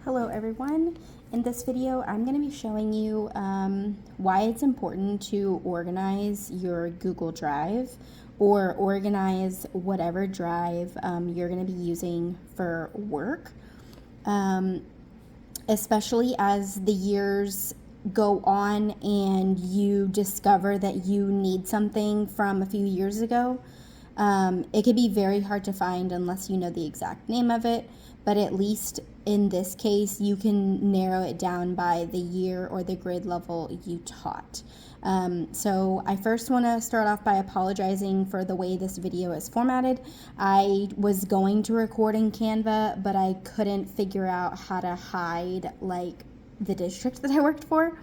Hello everyone. In this video, I'm going to be showing you why it's important to organize your Google Drive or organize whatever drive you're going to be using for work, especially as the years go on and you discover that you need something from a few years ago. It can be very hard to find unless you know the exact name of it, but at least in this case, you can narrow it down by the year or the grade level you taught. So I first want to start off by apologizing for the way this video is formatted. I was going to record in Canva, but I couldn't figure out how to hide like the district that I work for.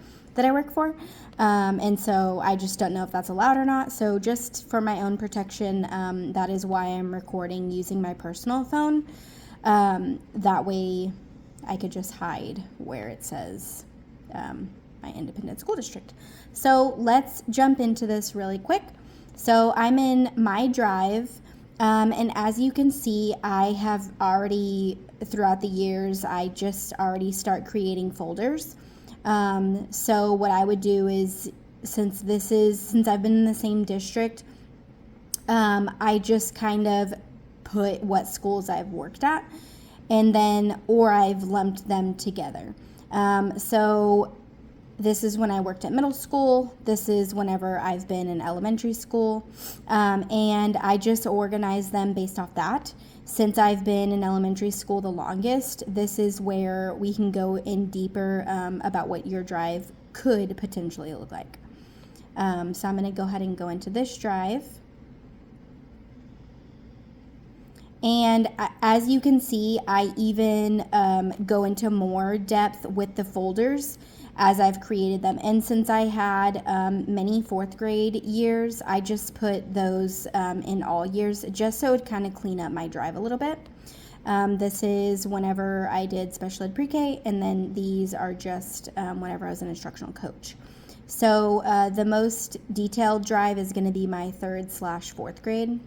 And so I just don't know if that's allowed or not. So just for my own protection, that is why I'm recording using my personal phone. That way I could just hide where it says my independent school district. So let's jump into this really quick. So I'm in my drive, and as you can see, I have already, throughout the years, I just already start creating folders. So what I would do is, since I've been in the same district, I just kind of put what schools I've worked at, and then, or I've lumped them together. So this is when I worked at middle school. This is whenever I've been in elementary school. And I just organize them based off that. Since I've been in elementary school the longest, this is where we can go in deeper about what your drive could potentially look like. So I'm going to go ahead and go into this drive. And as you can see, I even go into more depth with the folders as I've created them. And since I had many fourth grade years, I just put those in all years just so it would kind of clean up my drive a little bit. This is whenever I did special ed pre-K, and then these are just whenever I was an instructional coach. So the most detailed drive is going to be my 3rd/4th grade.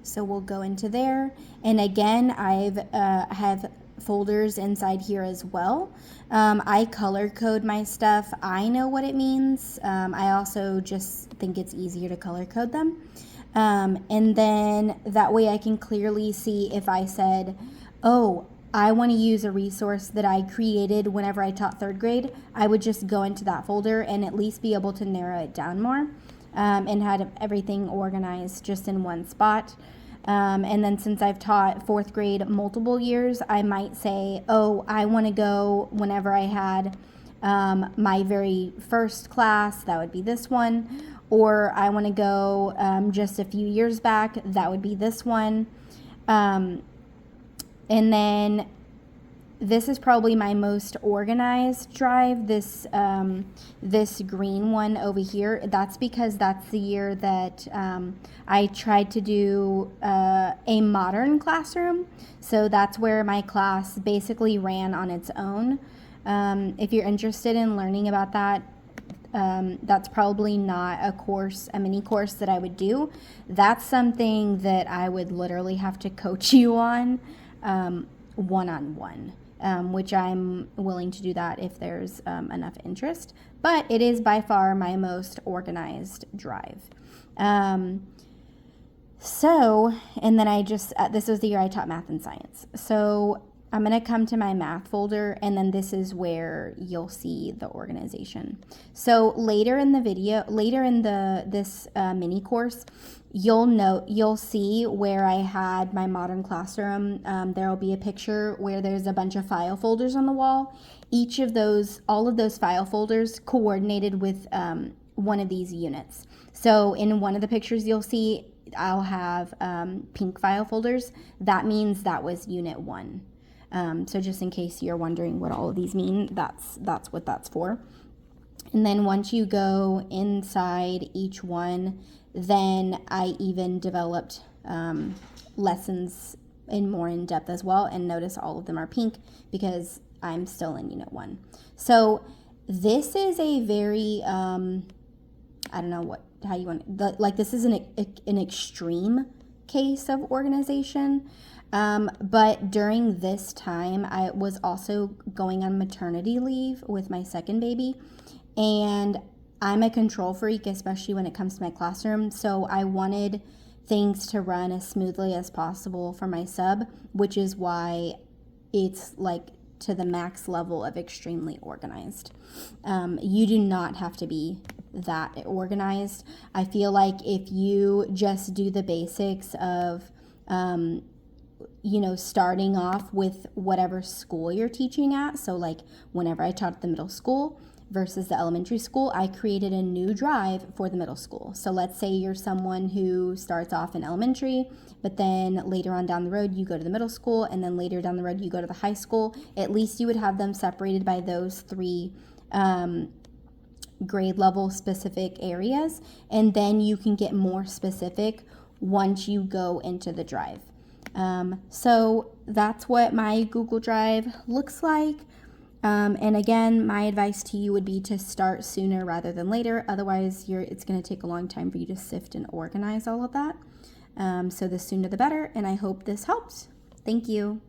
So we'll go into there, and again, I have folders inside here as well. I color code my stuff. I know what it means. I also just think it's easier to color code them, and then that way I can clearly see if I said, oh, I want to use a resource that I created whenever I taught 3rd grade. I would just go into that folder and at least be able to narrow it down more. And had everything organized just in one spot. And then since I've taught 4th grade multiple years, I might say, oh, I want to go whenever I had my very first class, that would be this one. Or I want to go just a few years back, that would be this one. And then this is probably my most organized drive, this green one over here. That's because that's the year that I tried to do a modern classroom. So that's where my class basically ran on its own. If you're interested in learning about that, that's probably not a mini course that I would do. That's something that I would literally have to coach you on one-on-one. Which I'm willing to do that if there's enough interest. But it is by far my most organized drive. And then I just, this was the year I taught math and science. So I'm going to come to my math folder, and then this is where you'll see the organization. So later in this mini course, you'll see where I had my modern classroom. There will be a picture where there's a bunch of file folders on the wall. All of those file folders coordinated with one of these units. So in one of the pictures you'll see, I'll have pink file folders. That means that was unit 1. So just in case you're wondering what all of these mean, that's what that's for. And then once you go inside each one, then I even developed lessons more in depth as well. And notice all of them are pink because I'm still in unit 1. So this is a very, I don't know how you want, like this is an extreme case of organization. But during this time, I was also going on maternity leave with my second baby, and I'm a control freak, especially when it comes to my classroom. So I wanted things to run as smoothly as possible for my sub, which is why it's like to the max level of extremely organized. You do not have to be that organized. I feel like if you just do the basics of, starting off with whatever school you're teaching at. So, like, whenever I taught at the middle school versus the elementary school, I created a new drive for the middle school. So, let's say you're someone who starts off in elementary, but then later on down the road, you go to the middle school, and then later down the road, you go to the high school. At least you would have them separated by those three grade level specific areas, and then you can get more specific once you go into the drive. So that's what my Google Drive looks like. And again, my advice to you would be to start sooner rather than later. Otherwise, it's going to take a long time for you to sift and organize all of that. So the sooner the better, and I hope this helps. Thank you.